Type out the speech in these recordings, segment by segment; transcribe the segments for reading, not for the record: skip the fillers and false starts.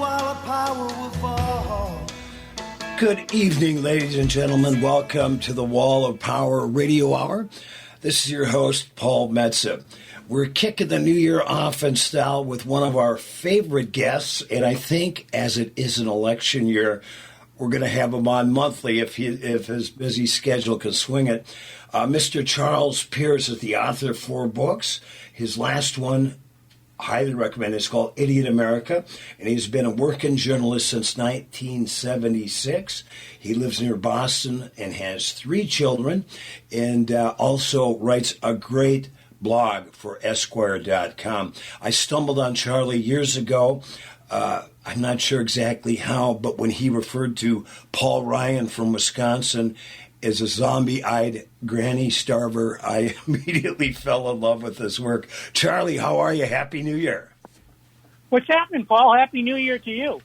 while the power will fall. Good evening, ladies and gentlemen. Welcome to the Wall of Power Radio Hour. This is your host, Paul Metza. We're kicking the new year off in style with one of our favorite guests, and I think as it is an election year, we're going to have him on monthly if his busy schedule can swing it. Mr. Charles Pierce is the author of 4 books. His last one, highly recommend. It's called Idiot America, and he's been a working journalist since 1976. He lives near Boston and has 3 children, and also writes a great blog for Esquire.com. I stumbled on Charlie years ago. I'm not sure exactly how, but when he referred to Paul Ryan from Wisconsin as a zombie-eyed granny starver, I immediately fell in love with his work. Charlie, how are you? Happy New Year. What's happening, Paul? Happy New Year to you.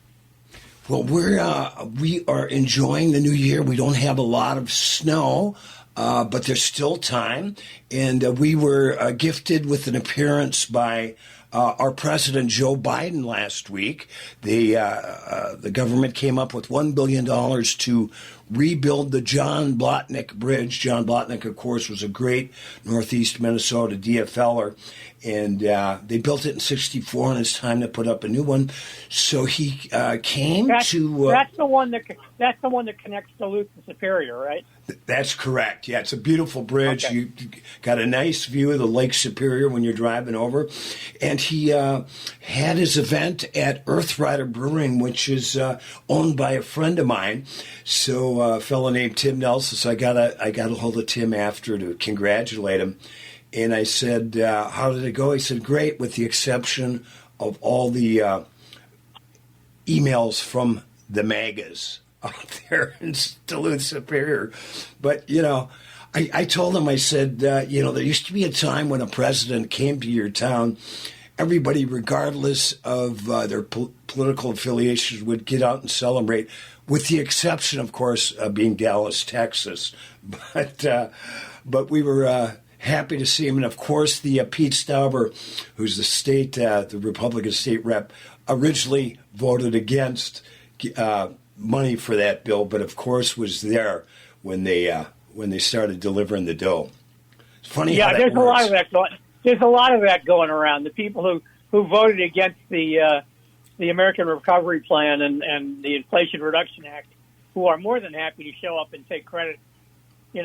Well, we are enjoying the new year. We don't have a lot of snow, but there's still time. And we were gifted with an appearance by our President Joe Biden last week. The government came up with $1 billion to rebuild the John Blotnick Bridge. John Blotnick, of course, was a great Northeast Minnesota DFLer, and they built it in '64, and it's time to put up a new one. So he came to. That's the one that connects Duluth and Superior, right? That's correct. Yeah, it's a beautiful bridge. Okay. You got a nice view of the Lake Superior when you're driving over. And he had his event at Earthrider Brewing, which is owned by a friend of mine. So a fellow named Tim Nelson. So I got a hold of Tim after to congratulate him. And I said, how did it go? He said, great, with the exception of all the emails from the MAGAs out there in Duluth Superior. But, I told him, I said, there used to be a time when a president came to your town, everybody, regardless of their political affiliations, would get out and celebrate, with the exception, of course, of being Dallas, Texas. But we were happy to see him. And, of course, the Pete Stauber, who's the Republican state rep, originally voted against money for that bill, but of course was there when they started delivering the dough. It's funny how that there's works. There's a lot of that going around. The people who voted against the American Recovery Plan and the Inflation Reduction Act, who are more than happy to show up and take credit, in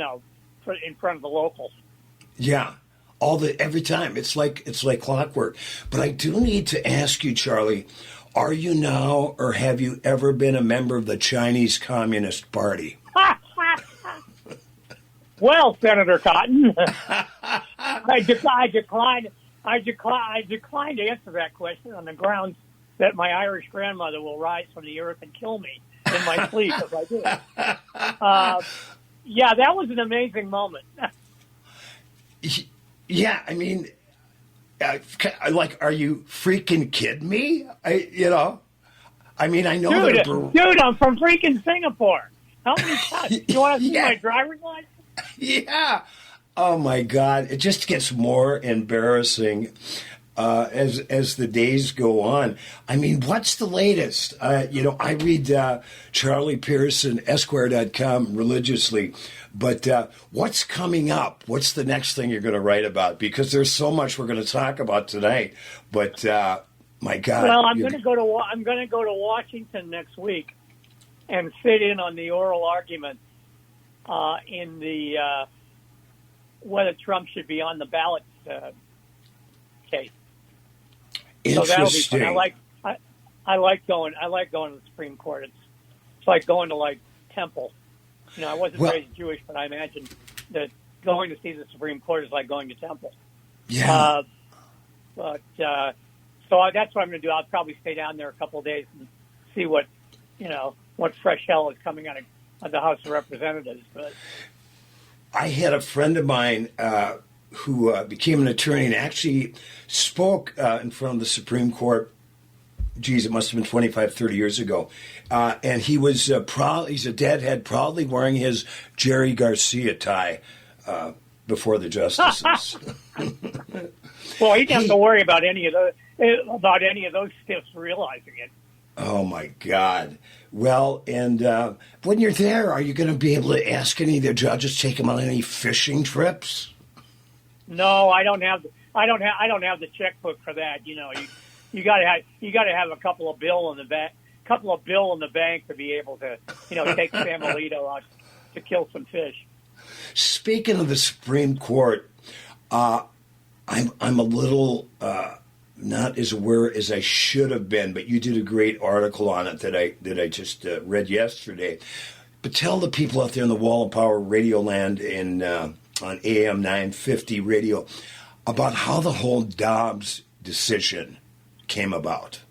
front of the locals. Yeah, every time. It's like clockwork. But I do need to ask you, Charlie, are you now, or have you ever been a member of the Chinese Communist Party? Well, Senator Cotton, I declined to answer that question on the grounds that my Irish grandmother will rise from the earth and kill me in my sleep if I do. That was an amazing moment. Yeah, I mean, are you freaking kidding me? I know dude, I'm from freaking Singapore. How many times? You want to see my driver's license? Yeah. Oh my God! It just gets more embarrassing as the days go on. I mean, what's the latest? I read Charlie Pearson, Esquire.com religiously. But what's coming up? What's the next thing you're going to write about? Because there's so much we're going to talk about tonight. But my God! Well, I'm going to go to Washington next week and sit in on the oral argument in the whether Trump should be on the ballot case. Interesting. So that'll be fun. I like going to the Supreme Court. It's like going to temple. I wasn't raised Jewish, but I imagine that going to see the Supreme Court is like going to temple. Yeah. So that's what I'm going to do. I'll probably stay down there a couple of days and see what fresh hell is coming out of the House of Representatives. But I had a friend of mine who became an attorney and actually spoke in front of the Supreme Court. Geez, it must have been 25, 30 years ago. And he was he's a deadhead, proudly wearing his Jerry Garcia tie before the justices. Well, he doesn't have to worry about any of those stiffs realizing it. Oh my God. Well, and when you're there, are you going to be able to ask any of the judges, take them on any fishing trips? No, I don't have. I don't have the checkbook for that. You got to have a couple of bill in the bank to be able to take Sam Alito out to kill some fish. Speaking of the Supreme Court, I'm a little not as aware as I should have been, but you did a great article on it that I just read yesterday. But tell the people out there in the Wall of Power Radio Land on AM 950 radio about how the whole Dobbs decision came about.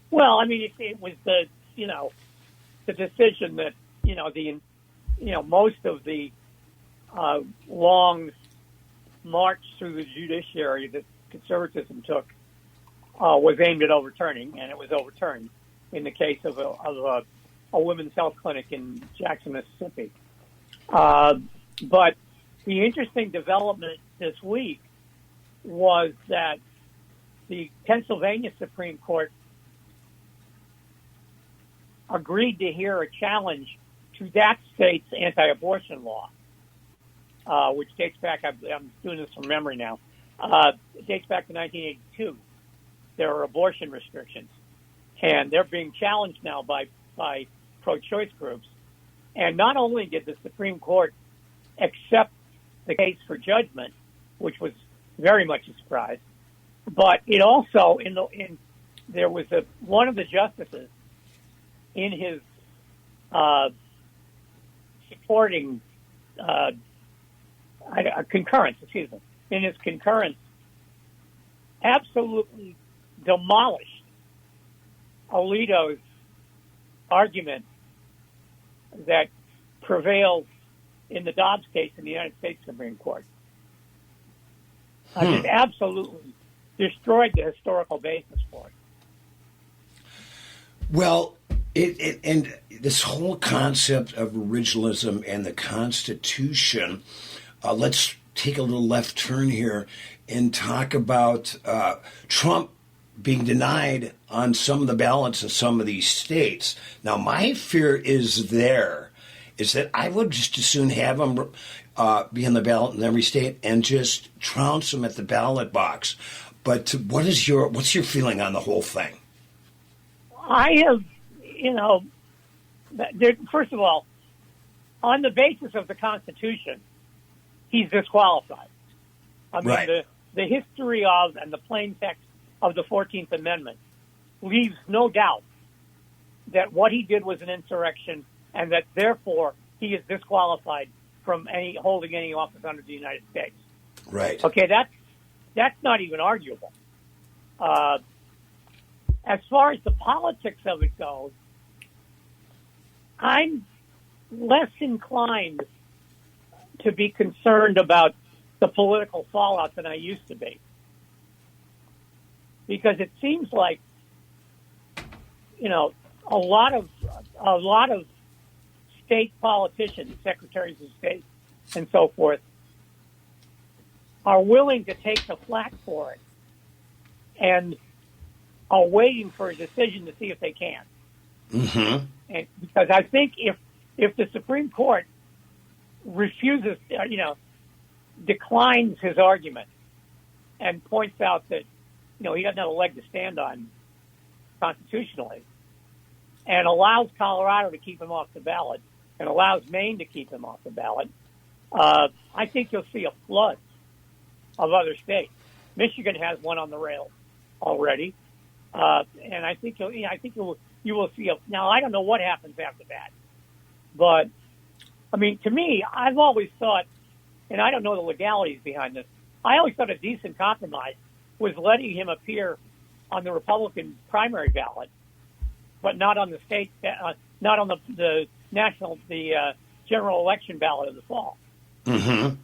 Well, I mean, it was the decision that most of the long march through the judiciary that conservatism took was aimed at overturning, and it was overturned in the case of a women's health clinic in Jackson, Mississippi. But the interesting development this week was that the Pennsylvania Supreme Court agreed to hear a challenge to that state's anti-abortion law, which dates back, I'm doing this from memory now, it dates back to 1982. There are abortion restrictions, and they're being challenged now by pro-choice groups. And not only did the Supreme Court accept the case for judgment, which was very much a surprise, but it also there was one of the justices in his supporting concurrence, in his concurrence, absolutely demolished Alito's argument that prevails in the Dobbs case in the United States Supreme Court. Just absolutely destroyed the historical basis for it. Well, and this whole concept of originalism and the Constitution, let's take a little left turn here and talk about Trump being denied on some of the ballots in some of these states. Now, my fear is that I would just as soon have him be on the ballot in every state and just trounce him at the ballot box. But what's your feeling on the whole thing? I have, first of all, on the basis of the Constitution, he's disqualified. I mean, right. The history of and the plain text of the 14th Amendment leaves no doubt that what he did was an insurrection and that, therefore, he is disqualified from holding any office under the United States. Right. Okay, that's not even arguable. As far as the politics of it goes, I'm less inclined to be concerned about the political fallout than I used to be. Because it seems like, a lot of state politicians, secretaries of state, and so forth, are willing to take the flak for it and are waiting for a decision to see if they can. Mm-hmm. And because I think if the Supreme Court refuses, declines his argument and points out that, he doesn't have a leg to stand on constitutionally, and allows Colorado to keep him off the ballot and allows Maine to keep him off the ballot, I think you'll see a flood of other states. Michigan has one on the rails already, and I think you will see now. I don't know what happens after that, but I mean, to me, I've always thought, and I don't know the legalities behind this, I always thought a decent compromise was letting him appear on the Republican primary ballot, but not on the state, not on the general election ballot of the fall. Mm-hmm. I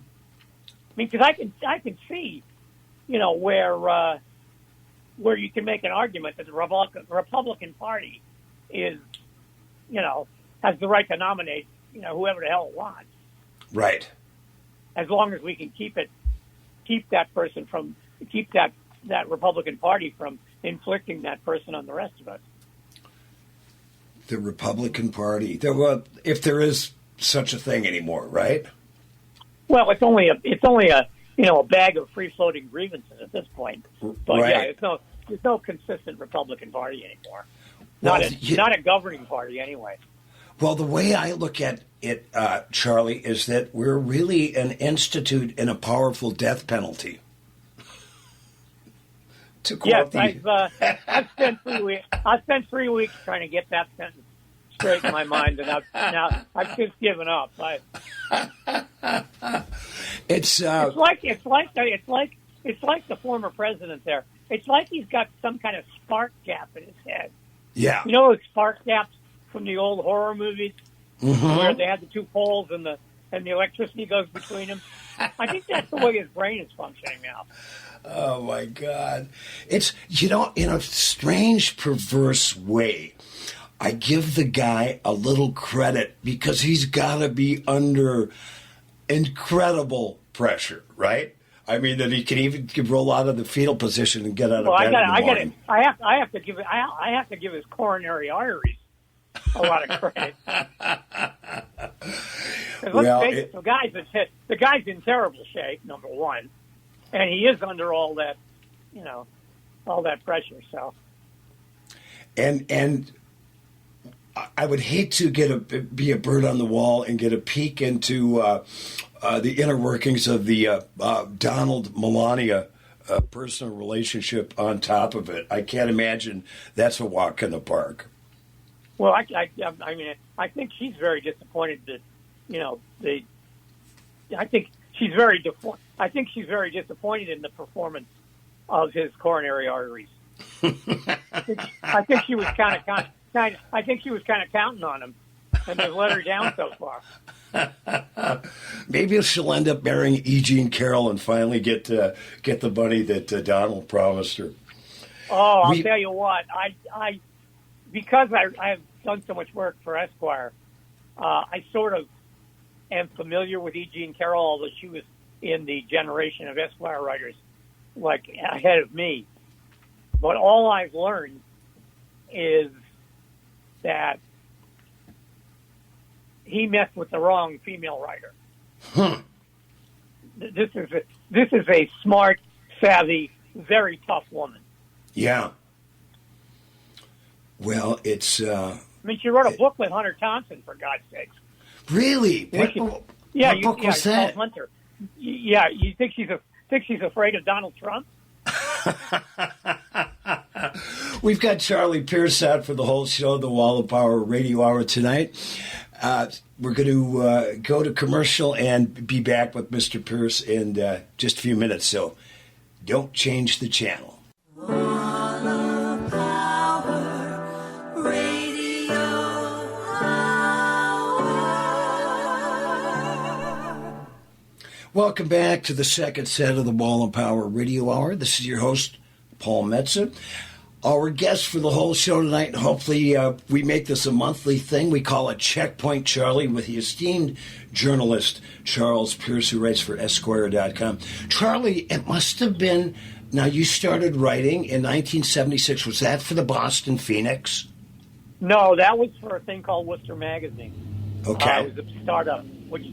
mean, because I can see, where you can make an argument that the Republican Party is, has the right to nominate, whoever the hell it wants. Right. As long as we can keep that Republican Party from inflicting that person on the rest of us. The Republican Party. Well, if there is such a thing anymore, right? Well, it's only a a bag of free floating grievances at this point. But right. There's no consistent Republican Party anymore. Well, Not a governing party anyway. Well, the way I look at it, Charlie, is that we're really an institute in a powerful death penalty. To quote I've spent 3 weeks. I've spent 3 weeks trying to get that sentence straight in my mind, and I've just given up. It's like the former president there. It's like he's got some kind of spark gap in his head. Yeah. You know those spark gaps from the old horror movies where they had the two poles and the electricity goes between them? I think that's the way his brain is functioning now. Oh, my God. It's, in a strange, perverse way, I give the guy a little credit because he's got to be under incredible pressure, right? I mean, that he can even roll out of the fetal position and get out of bed in the morning. I have to give his coronary arteries a lot of credit. Let's face it, the guy's in terrible shape, number one, and he is under all that pressure. So, and I would hate to be a bird on the wall and get a peek into the inner workings of the Donald Melania personal relationship. On top of it, I can't imagine that's a walk in the park. Well, I think she's very disappointed that I think she's very disappointed in the performance of his coronary arteries. I think she was kind of counting on him, and they've let her down so far. Maybe she'll end up marrying E. Jean Carroll and finally get the money that Donald promised her. Oh, I'll tell you what, because I have done so much work for Esquire, I sort of am familiar with E. Jean Carroll, although she was in the generation of Esquire writers like ahead of me. But all I've learned is that he messed with the wrong female writer. This is a smart, savvy, very tough woman. Yeah. Well, it's. She wrote a book with Hunter Thompson, for God's sakes. Really? What book was that? Hunter. Yeah, you think she's afraid of Donald Trump? We've got Charlie Pierce out for the whole show, the Wall of Power Radio Hour tonight. We're going to go to commercial and be back with Mr. Pierce in just a few minutes, so don't change the channel. Welcome back to the second set of the Wall of Power Radio Hour. This is your host, Paul Metza. Our guest for the whole show tonight, and hopefully we make this a monthly thing. We call it Checkpoint Charlie with the esteemed journalist Charles Pierce, who writes for Esquire.com. Charlie, it must have been, now you started writing in 1976. Was that for the Boston Phoenix? No, that was for a thing called Worcester Magazine. Okay. It was a startup, which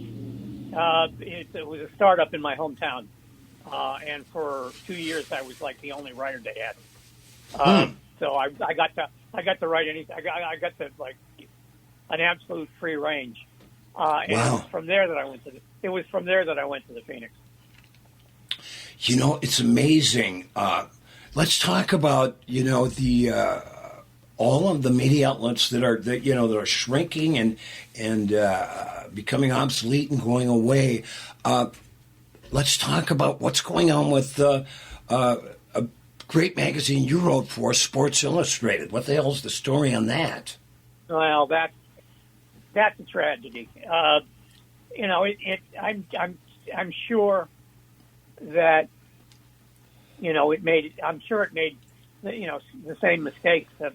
it was a startup in my hometown. And for 2 years, I was like the only writer they had. So I got to write anything. I got to like an absolute free range. And wow. It was from there that I went to the Phoenix. It's amazing. Let's talk about the all of the media outlets that are shrinking and becoming obsolete and going away. Let's talk about what's going on with a great magazine you wrote for, Sports Illustrated. What the hell is the story on that? Well, that's a tragedy. I'm sure that it made. I'm sure it made the same mistakes that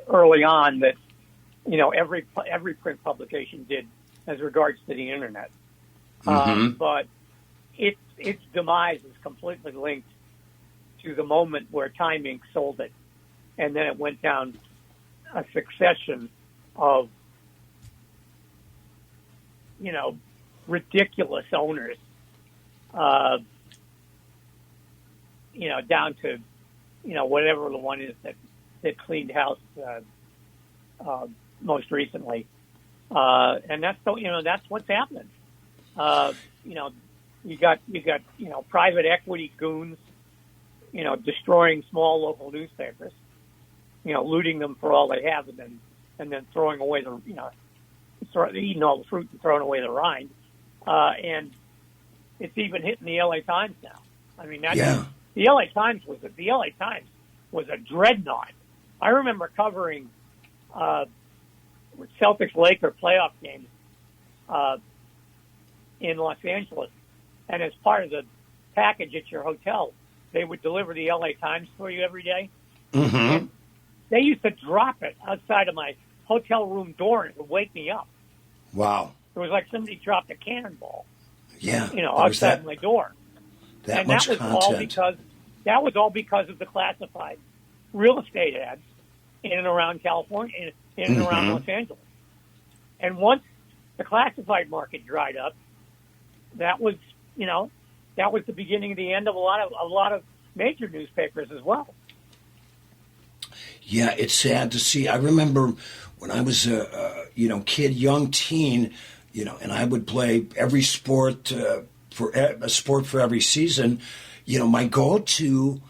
early on that every print publication did as regards to the internet. But its demise is completely linked to the moment where Time Inc. sold it, and then it went down a succession of, ridiculous owners, down to, whatever the one is that cleaned house most recently. And that's what's happening. You got private equity goons, destroying small local newspapers, looting them for all they have, and then throwing away eating all the fruit and throwing away the rind. And it's even hitting the LA Times now. I mean, the LA Times was a dreadnought. I remember covering Celtics Lakers playoff games in Los Angeles, and as part of the package at your hotel, they would deliver the LA Times for you every day. Mm-hmm. And they used to drop it outside of my hotel room door, and it would wake me up. Wow. It was like somebody dropped a cannonball. Yeah. Outside my door. That much content. That was all because of the classified real estate ads in and around California, in and around Los Angeles. And once the classified market dried up, that was the beginning of the end of a lot of major newspapers as well. Yeah, it's sad to see. I remember when I was a kid, young teen, and I would play every sport for a sport for every season. My go-to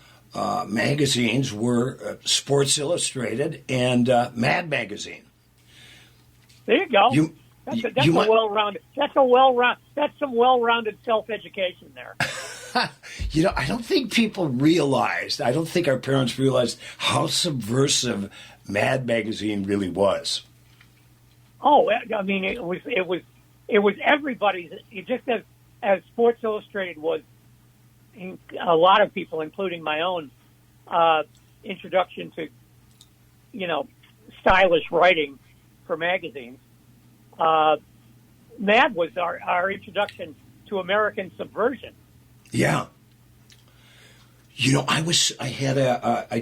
magazines were Sports Illustrated and Mad Magazine. There you go. That's some well-rounded self-education there. I don't think people realized. I don't think our parents realized how subversive Mad Magazine really was. Oh, I mean, it was everybody's. Just as Sports Illustrated was, a lot of people, including my own, introduction to, stylish writing for magazines. Mad was our introduction to American subversion. Yeah. I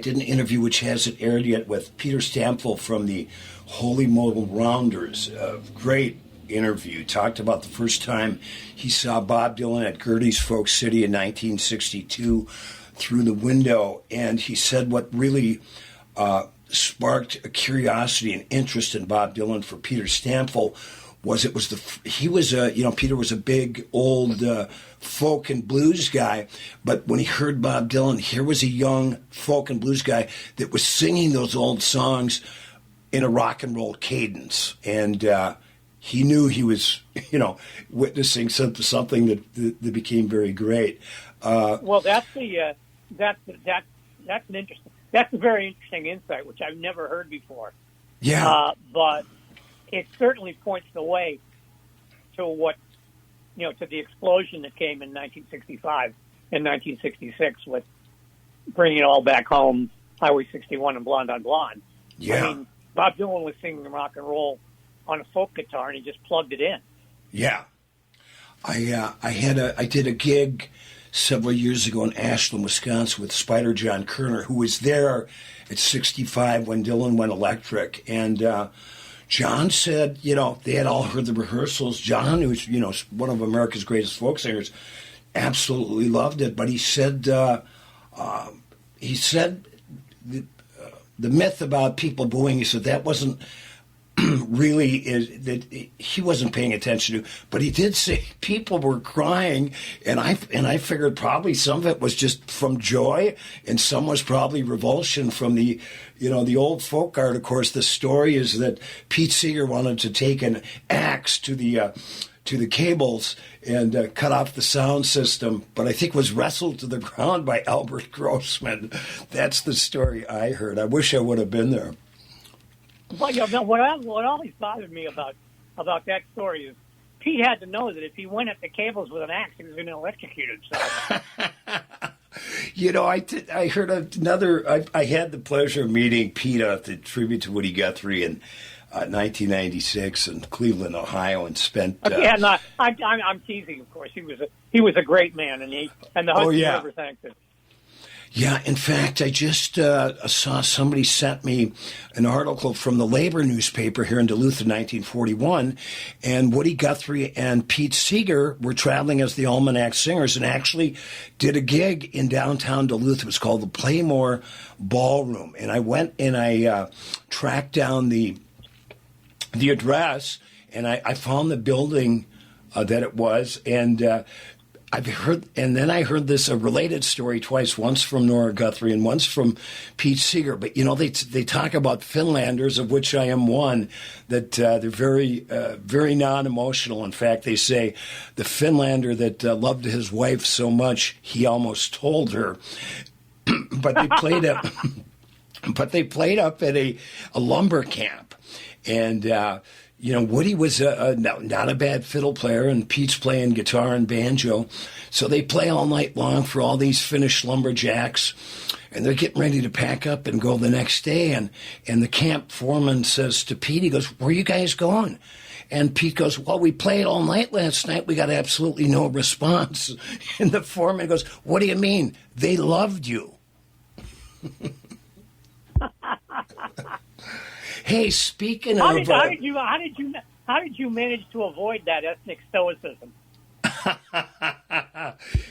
did an interview which hasn't aired yet with Peter Stampfel from the Holy Modal Rounders. A great interview. Talked about the first time he saw Bob Dylan at Gertie's Folk City in 1962 through the window, and he said what really sparked a curiosity and interest in Bob Dylan for Peter Stampfel Peter was a big old folk and blues guy, but when he heard Bob Dylan, here was a young folk and blues guy that was singing those old songs in a rock and roll cadence, and he knew he was, witnessing something that became very great. Well, that's a very interesting insight, which I've never heard before. Yeah, but it certainly points the way to what, to the explosion that came in 1965 and 1966 with Bringing It All Back Home, Highway 61, and Blonde on Blonde. Yeah. I mean, Bob Dylan was singing rock and roll on a folk guitar, and he just plugged it in. Yeah. I did a gig several years ago in Ashland, Wisconsin with Spider John Kerner, who was there at 65 when Dylan went electric. And John said, they had all heard the rehearsals. John, who's, one of America's greatest folk singers, absolutely loved it. But he said, the myth about people booing, he said that wasn't really that he wasn't paying attention to, but he did say people were crying, and I figured probably some of it was just from joy, and some was probably revulsion from the old folk art. Of course, the story is that Pete Seeger wanted to take an axe to the cables and cut off the sound system, but I think was wrestled to the ground by Albert Grossman. That's the story I heard. I wish I would have been there. Well, what always bothered me about that story is Pete had to know that if he went at the cables with an axe, he was going to electrocute himself. I heard another. I had the pleasure of meeting Pete at the tribute to Woody Guthrie in 1996 in Cleveland, Ohio, and spent. I'm teasing, of course. He was a great man, and the Hudson River thanked him. Yeah, in fact, I just saw somebody sent me an article from the Labor newspaper here in Duluth in 1941, and Woody Guthrie and Pete Seeger were traveling as the Almanac Singers and actually did a gig in downtown Duluth. It was called the Playmore Ballroom, and I went and I tracked down the address, and I found the building that it was, and I've heard, and then I heard this a related story twice, once from Nora Guthrie and once from Pete Seeger. But they talk about Finlanders, of which I am one, that they're very very non-emotional. In fact, they say the Finlander that loved his wife so much he almost told her. But they played up at a lumber camp, and. Woody was not a bad fiddle player, and Pete's playing guitar and banjo. So they play all night long for all these Finnish lumberjacks, and they're getting ready to pack up and go the next day. And the camp foreman says to Pete, he goes, "Where are you guys going?" And Pete goes, "Well, we played all night last night. We got absolutely no response." And the foreman goes, "What do you mean? They loved you." Hey, speaking of... How did you manage to avoid that ethnic stoicism?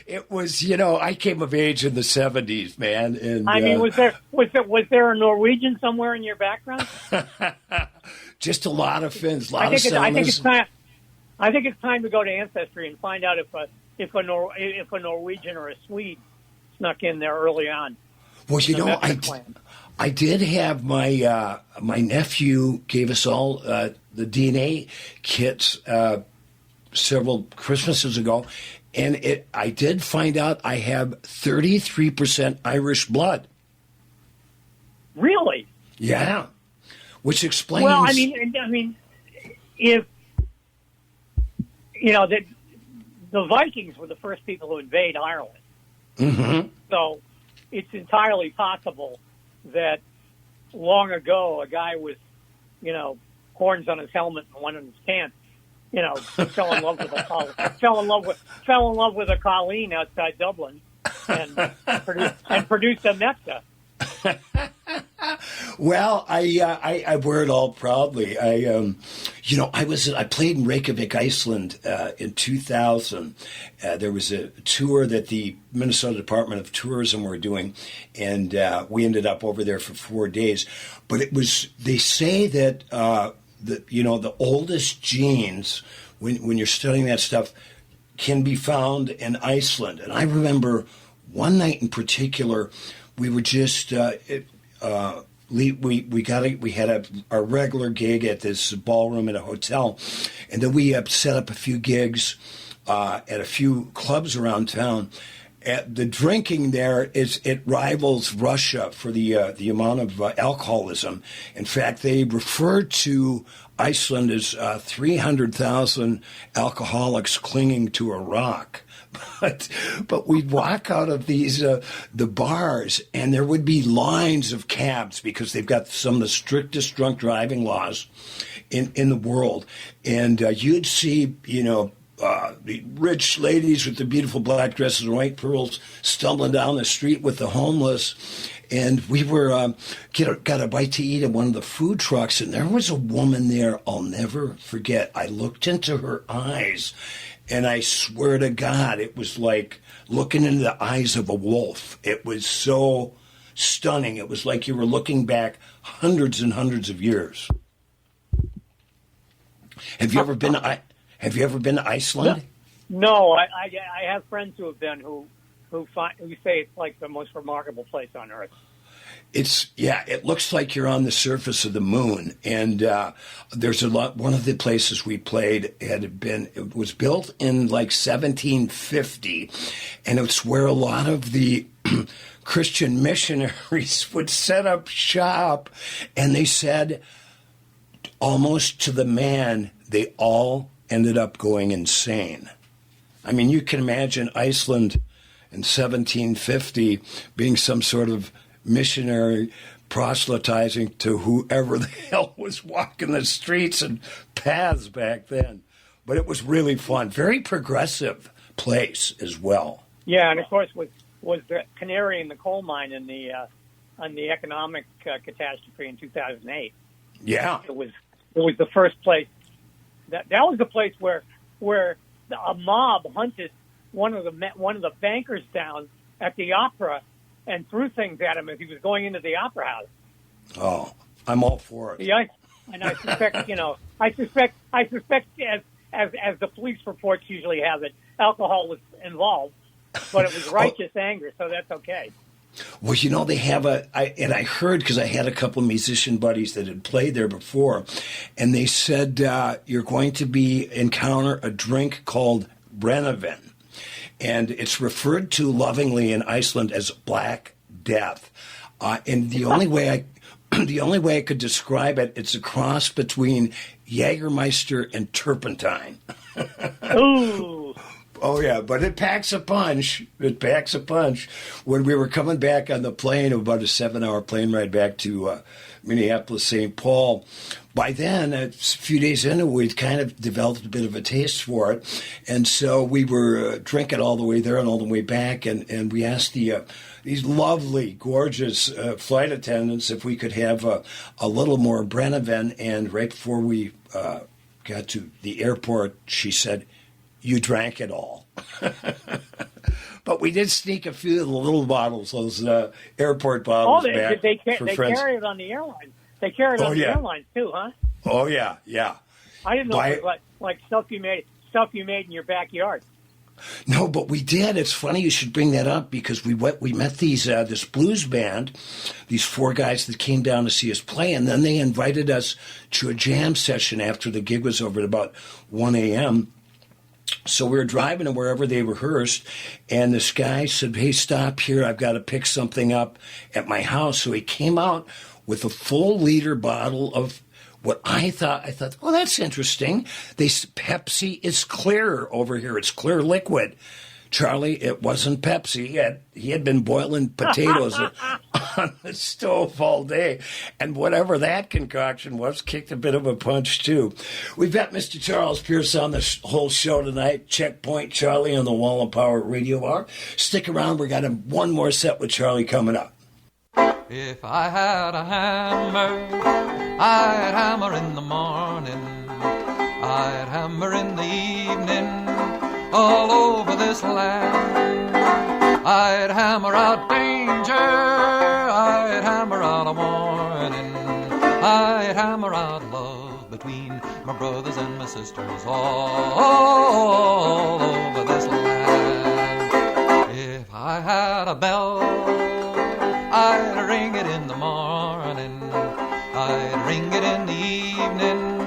It was, I came of age in the 70s, man. And I mean, was there a Norwegian somewhere in your background? Just a lot of Finns, I think it's time to go to Ancestry and find out if a Norwegian or a Swede snuck in there early on. Well, I did have my my nephew gave us all the DNA kits several Christmases ago, and I did find out I have 33% Irish blood. Really? Yeah, which explains. Well, I mean, if that the Vikings were the first people to invade Ireland, so it's entirely possible that long ago a guy with, horns on his helmet and one on his pants, fell in love with a colleen outside Dublin and produced a Mecca. Well, I wear it all proudly. I played in Reykjavik, Iceland, in 2000. There was a tour that the Minnesota Department of Tourism were doing, and we ended up over there for 4 days. But they say that the oldest genes, when you're studying that stuff, can be found in Iceland. And I remember one night in particular, we were just we had our regular gig at this ballroom at a hotel, and then we set up a few gigs at a few clubs around town. The drinking there it rivals Russia for the amount of alcoholism. In fact, they refer to Iceland as 300,000 alcoholics clinging to a rock. But we'd walk out of these the bars, and there would be lines of cabs because they've got some of the strictest drunk driving laws in the world. And you'd see, the rich ladies with the beautiful black dresses and white pearls stumbling down the street with the homeless. And we were got a bite to eat at one of the food trucks, and there was a woman there I'll never forget. I looked into her eyes, and I swear to God, it was like looking into the eyes of a wolf. It was so stunning. It was like you were looking back hundreds and hundreds of years. Have you ever been to Iceland? No, I have friends who have been who say it's like the most remarkable place on earth. It looks like you're on the surface of the moon, and there's a lot. One of the places we played it was built in like 1750, and it's where a lot of the Christian missionaries would set up shop, and they said almost to the man they all ended up going insane. I mean, you can imagine Iceland in 1750 being some sort of missionary proselytizing to whoever the hell was walking the streets and paths back then. But it was really fun. Very progressive place as well. Yeah, and of course with was the canary in the coal mine in the on the economic catastrophe in 2008. Yeah. It was the first place that was the place where a mob hunted one of the bankers down at the opera and threw things at him as he was going into the opera house. Oh, I'm all for it. Yeah, and I suspect, I suspect as the police reports usually have it, alcohol was involved, but it was righteous anger, so that's okay. Well, they have and I heard, because I had a couple of musician buddies that had played there before, and they said you're going to encounter a drink called Brennivin, and it's referred to lovingly in Iceland as Black Death. And the only way I could describe it, it's a cross between Jägermeister and turpentine. Ooh. Oh, yeah, but it packs a punch. It packs a punch. When we were coming back on the plane, about a 7-hour plane ride back to Minneapolis, St. Paul, by then, a few days into it, we'd kind of developed a bit of a taste for it. And so we were drinking all the way there and all the way back, and we asked these lovely, gorgeous flight attendants if we could have a little more Brennivin. And right before we got to the airport, she said, "You drank it all." But we did sneak a few of the little bottles, those airport bottles, back for friends. Carry it on the airlines. They carry it on the airlines too, huh? Oh yeah, yeah. I didn't know it was like stuff you made in your backyard. No, but we did. It's funny you should bring that up, because we met this blues band, these 4 guys that came down to see us play, and then they invited us to a jam session after the gig was over at about 1 a.m. So we were driving to wherever they rehearsed, and this guy said, "Hey, stop here. I've got to pick something up at my house." So he came out with a full liter bottle of what I thought, oh, that's interesting. Pepsi is clear over here. It's clear liquid. Charlie, it wasn't Pepsi. He had been boiling potatoes on the stove all day. And whatever that concoction was, kicked a bit of a punch, too. We've got Mr. Charles Pierce on the whole show tonight. Checkpoint Charlie on the Wall of Power Radio Hour. Stick around. We got one more set with Charlie coming up. If I had a hammer, I'd hammer in the morning, I'd hammer in the evening, all over this land. I'd hammer out danger, I'd hammer out a warning, I'd hammer out love between my brothers and my sisters, all over this land. If I had a bell, I'd ring it in the morning, I'd ring it in the evening,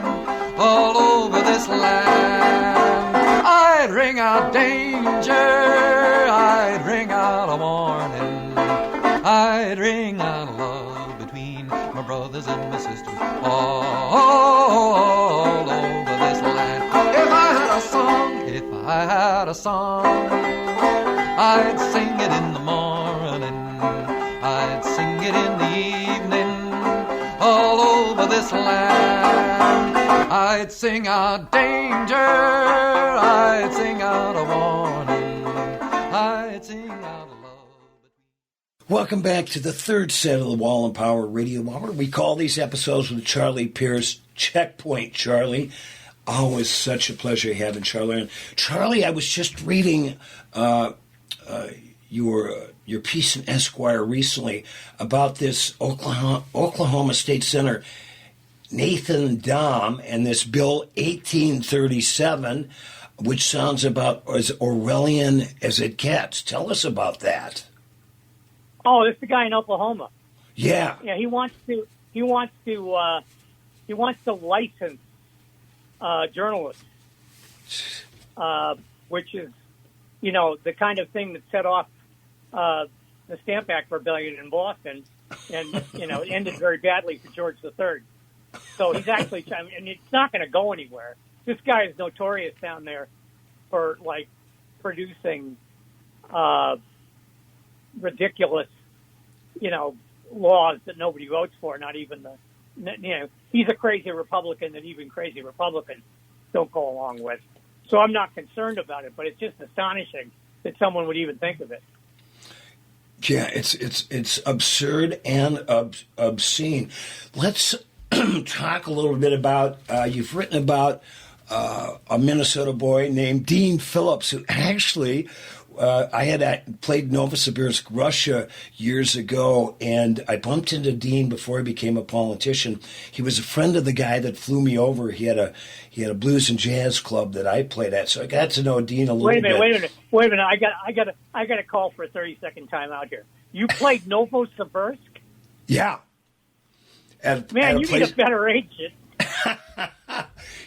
all over this land. I'd ring out danger, I'd ring out a warning, I'd ring out love between my brothers and my sisters, all over this land. If I had a song, I'd sing it in the morning, I'd sing it in the evening, all over this land. I'd sing out danger, I'd sing out a warning, I'd sing out a love. Welcome back to the third set of the Wall and Power Radio Hour. We call these episodes with Charlie Pierce Checkpoint Charlie. Always such a pleasure having Charlie on. Charlie, I was just reading your piece in Esquire recently about this Oklahoma State Senator Nathan Dahm and this Bill 1837, which sounds about as Orwellian as it gets. Tell us about that. Oh, it's the guy in Oklahoma. Yeah. Yeah, he wants to license journalists, which is, the kind of thing that set off the Stamp Act rebellion in Boston, and it ended very badly for George III. So he's actually, and it's not going to go anywhere. This guy is notorious down there for producing ridiculous, laws that nobody votes for. Not even he's a crazy Republican that even crazy Republicans don't go along with. So I'm not concerned about it, but it's just astonishing that someone would even think of it. Yeah, it's absurd and obscene. Let's talk a little bit about. You've written about a Minnesota boy named Dean Phillips, who actually. I had played Novosibirsk, Russia years ago, and I bumped into Dean before he became a politician. He was a friend of the guy that flew me over. He had a blues and jazz club that I played at, so I got to know Dean a little bit. Wait a minute! I got a call for a 30-second timeout here. You played Novosibirsk? Yeah. Man, you need a better agent.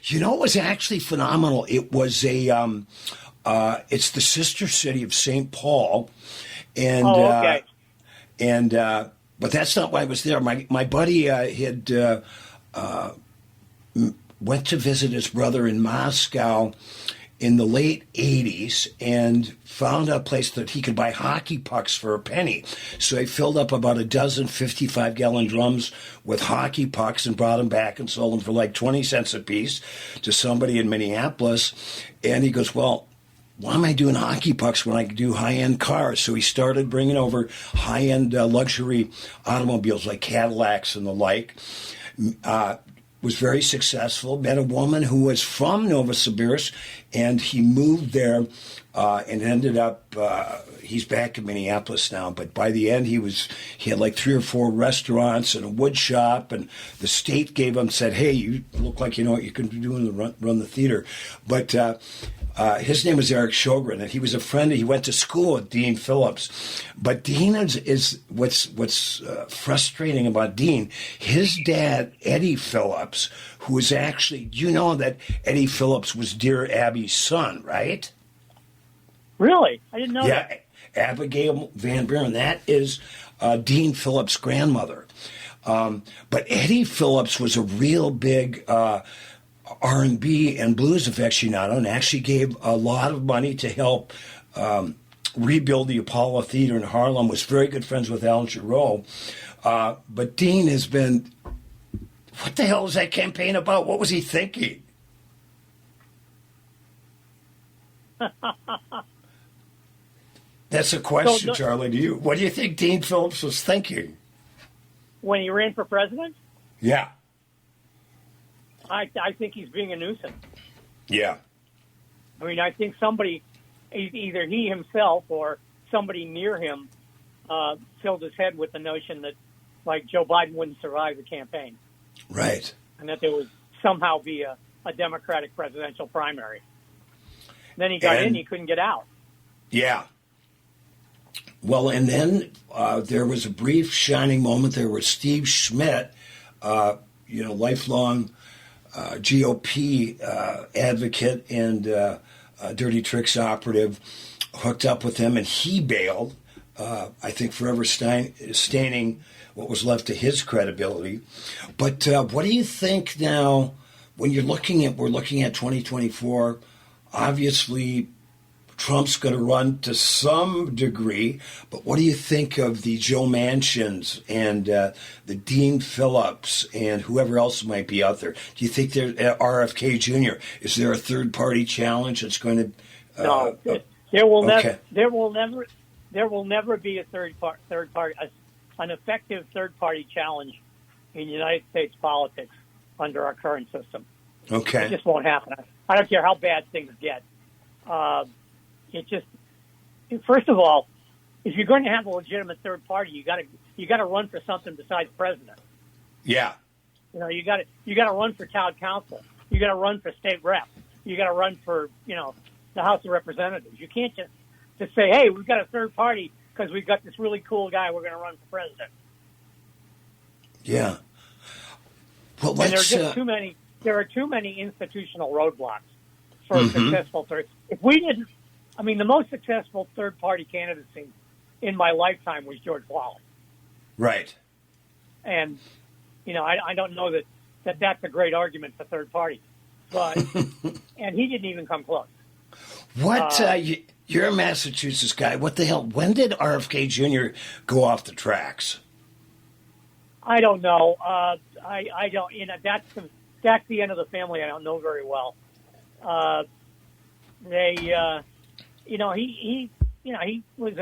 You know, it was actually phenomenal. It was it's the sister city of St. Paul, and okay. But that's not why I was there. My buddy had went to visit his brother in Moscow in the late 80s and found a place that he could buy hockey pucks for a penny. So he filled up about a dozen 55-gallon drums with hockey pucks and brought them back and sold them for like 20 cents a piece to somebody in Minneapolis. And he goes, well, why am I doing hockey pucks when I can do high-end cars? So he started bringing over high-end luxury automobiles like Cadillacs and the like. Was very successful, met a woman who was from Novosibirsk, and he moved there and ended up, he's back in Minneapolis now, but by the end he had like 3 or 4 restaurants and a wood shop, and the state said, hey, you look like you know what you can do and run the theater. But his name was Eric Sjogren, and he was a friend. He went to school with Dean Phillips. But Dean is what's frustrating about Dean. His dad, Eddie Phillips, who was actually, you know that Eddie Phillips was Dear Abby's son, right? Really? I didn't know that. Yeah, Abigail Van Buren. That is Dean Phillips' grandmother. But Eddie Phillips was a real big R&B and blues aficionado, and actually gave a lot of money to help rebuild the Apollo Theater in Harlem, was very good friends with Al Jarreau. But Dean has been, what the hell was that campaign about? What was he thinking? That's a question, Charlie, to you. What do you think Dean Phillips was thinking? When he ran for president? Yeah. I think he's being a nuisance. Yeah. I mean, I think somebody, either he himself or somebody near him, filled his head with the notion that, like, Joe Biden wouldn't survive the campaign. Right. And that there would somehow be a Democratic presidential primary. Then he got in, he couldn't get out. Yeah. Well, and then there was a brief shining moment there where Steve Schmidt, lifelong GOP advocate and Dirty Tricks operative, hooked up with him, and he bailed, I think forever staining what was left of his credibility. But what do you think now, when we're looking at 2024, obviously Trump's going to run to some degree, but what do you think of the Joe Manchins and the Dean Phillips and whoever else might be out there? Do you think there's RFK Jr.? Is there a third-party challenge that's going to? No, there will never be a third party, an effective third-party challenge in United States politics under our current system. Okay, it just won't happen. I don't care how bad things get. First of all, if you're going to have a legitimate third party, you got to run for something besides president. Yeah. You got to run for town council. You got to run for state rep. You got to run for the House of Representatives. You can't just say, hey, we've got a third party because we've got this really cool guy we're going to run for president. Yeah. Well, and there are just too many. There are too many institutional roadblocks for a successful third. If we didn't, the most successful third-party candidacy in my lifetime was George Wallace. Right. And, I don't know that that's a great argument for third party. But, and he didn't even come close. What, you're a Massachusetts guy. What the hell? When did RFK Jr. go off the tracks? I don't know. I don't, that's the end of the family I don't know very well. He was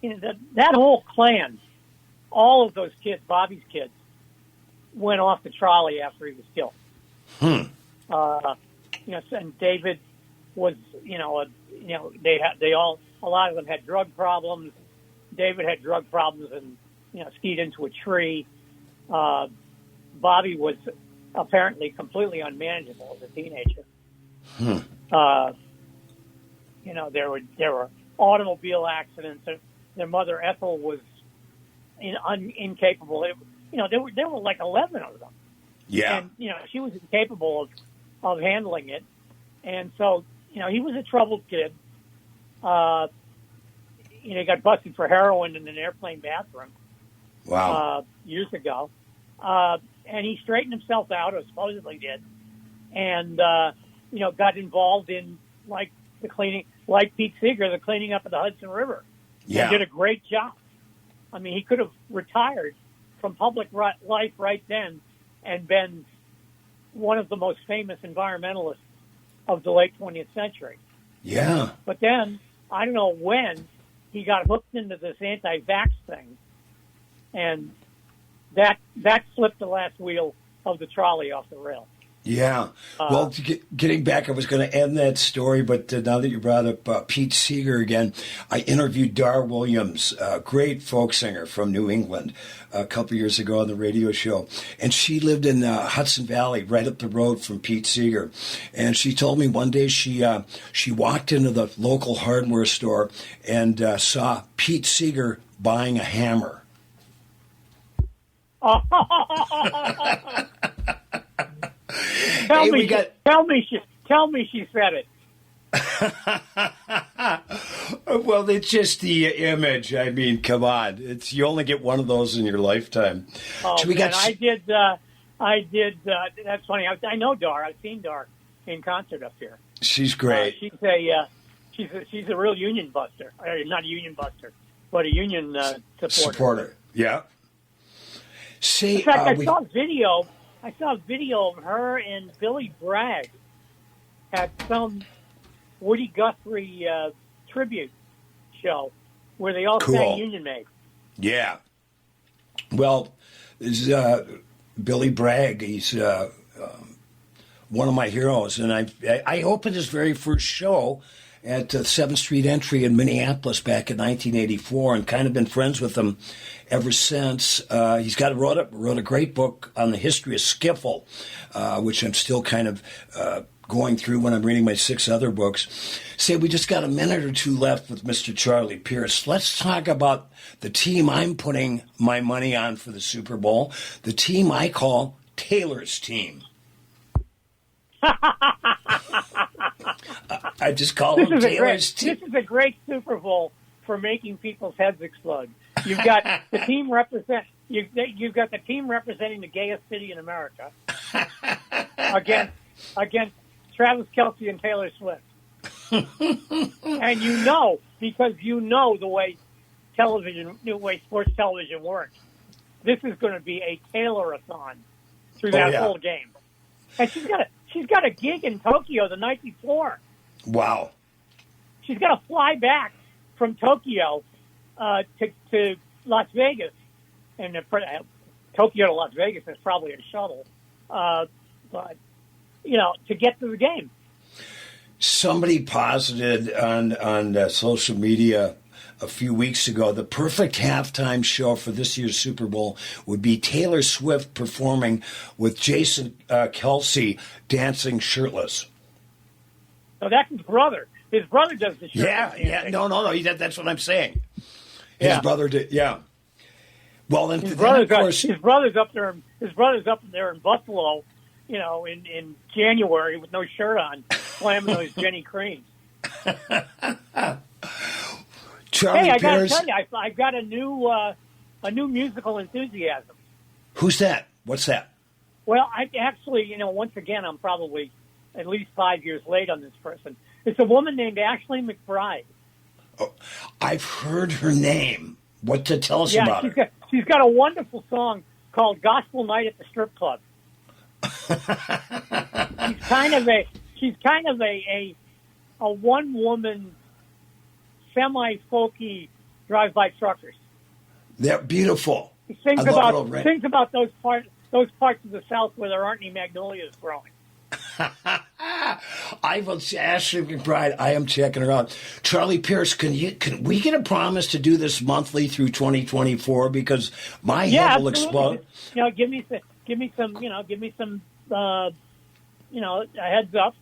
that whole clan, all of those kids, Bobby's kids, went off the trolley after he was killed. And David was, a lot of them had drug problems. David had drug problems and, skied into a tree. Bobby was apparently completely unmanageable as a teenager. There were automobile accidents. Their mother Ethel was incapable. There were like 11 of them. Yeah. And she was incapable of handling it, and so he was a troubled kid. He got busted for heroin in an airplane bathroom. Wow. Years ago. And he straightened himself out, or supposedly did, and got involved in like Pete Seeger, the cleaning up of the Hudson River. Yeah. And did a great job. I mean, he could have retired from public life right then and been one of the most famous environmentalists of the late 20th century. Yeah. But then, I don't know when, he got hooked into this anti-vax thing, and that flipped the last wheel of the trolley off the rail. Yeah. Well, getting back, I was going to end that story, but now that you brought up Pete Seeger again, I interviewed Dar Williams, a great folk singer from New England, a couple years ago on the radio show. And she lived in Hudson Valley, right up the road from Pete Seeger. And she told me one day she walked into the local hardware store and saw Pete Seeger buying a hammer. Tell me she said it. Well, it's just the image. I mean, come on. You only get one of those in your lifetime. Oh, so man, I did. That's funny. I know Dar. I've seen Dar in concert up here. She's great. She's a real union buster. Not a union buster, but a union supporter. Yeah. See, in fact, I saw a video of her and Billy Bragg at some Woody Guthrie tribute show where they all sang Union Maid. Yeah. Well, Billy Bragg, he's one of my heroes, and I opened his very first show at 7th Street Entry in Minneapolis back in 1984, and kind of been friends with him ever since. He's wrote a great book on the history of skiffle, which I'm still kind of going through when I'm reading my 6 other books. Say, we just got a minute or two left with Mr. Charlie Pierce. Let's talk about the team I'm putting my money on for the Super Bowl, the team I call Taylor's team. I just call him Taylor's team. This is a great Super Bowl for making people's heads explode. You've got the team You've got the team representing the gayest city in America against Travis Kelce and Taylor Swift. And because the way sports television works, this is going to be a Taylor-a-thon through that whole game. And she's got a gig in Tokyo the night before. Wow. She's got to fly back from Tokyo to Las Vegas. And Tokyo to Las Vegas is probably a shuttle. But, to get to the game. Somebody posited on social media a few weeks ago the perfect halftime show for this year's Super Bowl would be Taylor Swift performing with Jason Kelce dancing shirtless. No, that's his brother. His brother does the shirtless dancing. Yeah. No. That's what I'm saying. His brother did. Yeah. Well, then his brother's up there. His brother's up there in Buffalo, in January with no shirt on, slamming those Jenny Creams. Charlie I got to Pierce. tell you, I've got a new musical enthusiasm. Who's that? What's that? Well, I actually, once again, I'm probably at least 5 years late on this person. It's a woman named Ashley McBryde. Oh, I've heard her name. What to tell us about her? She's got a wonderful song called "Gospel Night at the Strip Club." she's kind of a one woman, semi folky drive-by truckers. They're beautiful. He sings I love about Little Red. those parts of the South where there aren't any magnolias growing. I will Ashley McBride. I am checking her out. Charlie Pierce, can we get a promise to do this monthly through 2024? Because my head will absolutely. explode. Give me some, a heads up,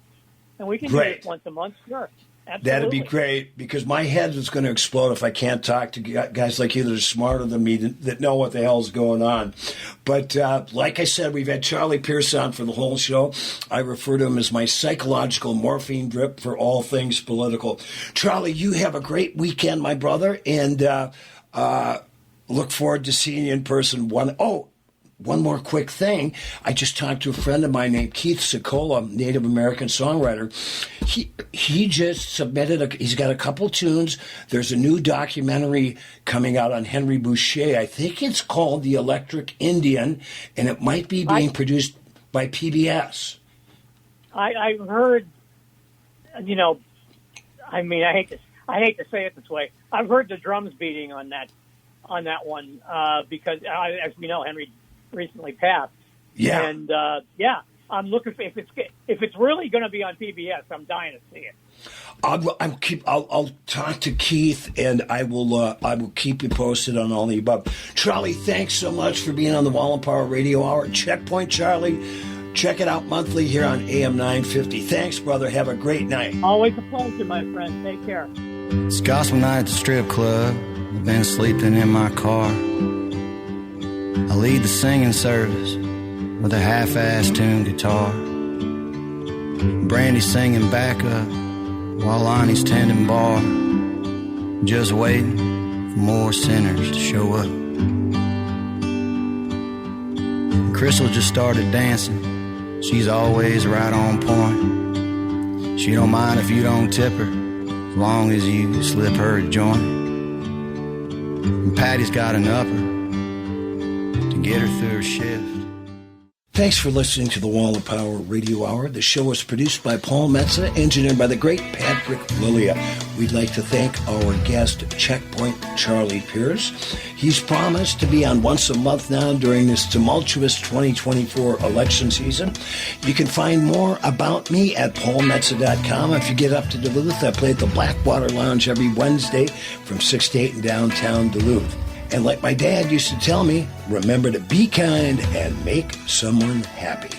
and we can do Great. this once a month. Sure, absolutely. That'd be great, because my head is going to explode if I can't talk to guys like you that are smarter than me, that know what the hell's going on. But like I said, we've had Charlie Pierce on for the whole show. I refer to him as my psychological morphine drip for all things political. Charlie, you have a great weekend, my brother, and look forward to seeing you in person. One more quick thing. I just talked to a friend of mine named Keith Sicola, Native American songwriter. He just submitted he's got a couple tunes. There's a new documentary coming out on Henry Boucher. I think it's called The Electric Indian, and it might be being produced by PBS. I've heard, I hate to say it this way. I've heard the drums beating on that one because, as we know, Henry recently passed. Yeah. And I'm looking for if it's really going to be on PBS. I'm dying to see it. I'll talk to Keith, and I will keep you posted on all the above. Charlie, thanks so much for being on the Wall and Power Radio Hour. Checkpoint Charlie. Check it out monthly here on AM 950. Thanks, brother. Have a great night. Always a pleasure, my friend. Take care. It's gospel night at the strip club. I've been sleeping in my car. I lead the singing service with a half-assed tuned guitar. Brandy's singing backup while Lonnie's tending bar. Just waiting for more sinners to show up. Crystal just started dancing. She's always right on point. She don't mind if you don't tip her, as long as you slip her a joint. And Patty's got an upper to get her through her shift. Thanks for listening to the Wall of Power Radio Hour. The show was produced by Paul Metza, engineered by the great Patrick Lilia. We'd like to thank our guest, Checkpoint Charlie Pierce. He's promised to be on once a month now during this tumultuous 2024 election season. You can find more about me at paulmetza.com. If you get up to Duluth, I play at the Blackwater Lounge every Wednesday from 6 to 8 in downtown Duluth. And like my dad used to tell me, remember to be kind and make someone happy.